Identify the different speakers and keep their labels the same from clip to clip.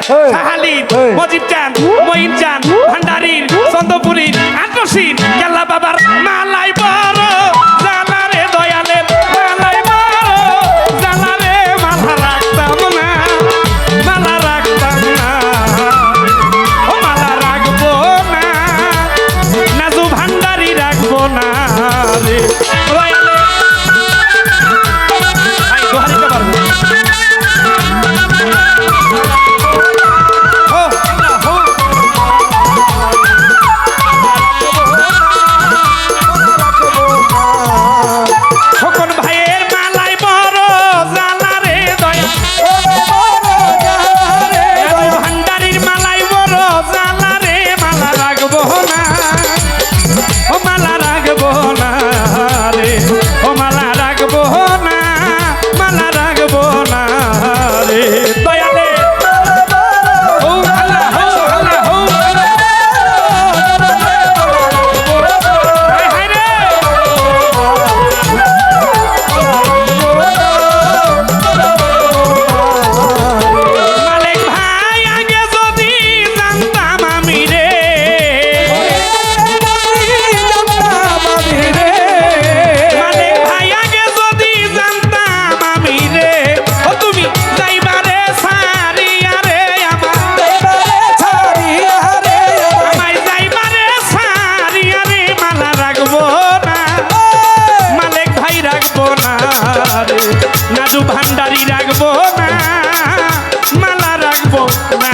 Speaker 1: সাহালির মজিব চান মঈন চান ভান্ডারীর চন্দ্রপুরীর আটরশির কেল্লা বাবার মালাই বড় জালা রে দয়ালের মালাই বড় জালা রে মালা রাখতাম না মালা রাখতাম না ও মালা রাখবো না নাজু ভান্ডারী রাখবো না রে দয়ালে ভাই দোহারিতে পারবো নাজু ভান্ডারী রাখবো না মালা রাখবো না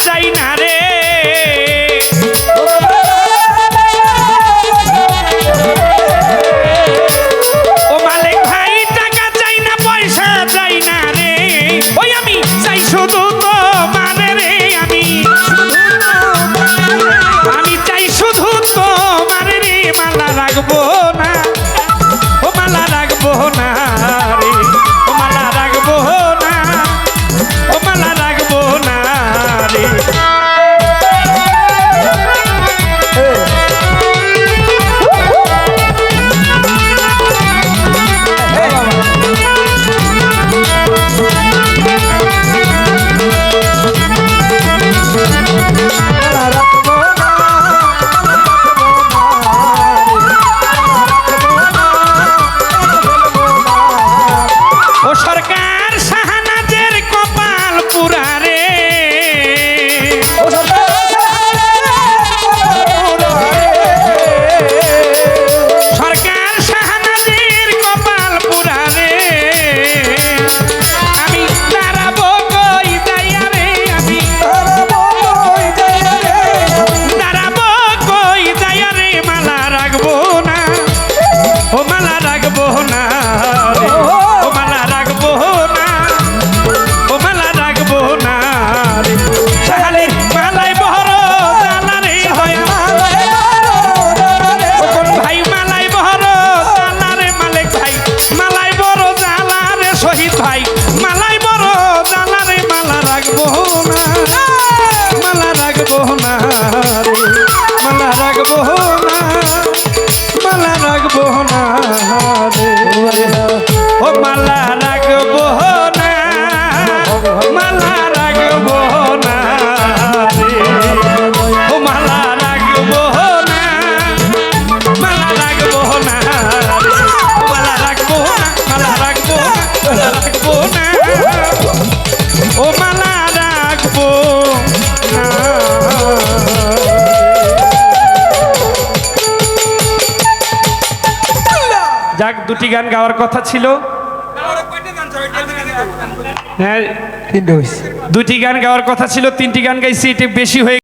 Speaker 1: চাই না মালা রাখবো না, মালা রাখবো না রে। ও মালা রাখবো না, মালা রাখবো না রে। মালা রাখবো না, মালা রাখবো না, মালা রাখবো না। ও মালা রাখবো না। যাক, দুটি গান গাওয়ার কথা ছিল। হ্যাঁ, দুটি গান গাওয়ার কথা ছিল, 3টি গান গাইছি, এটা বেশি হয়ে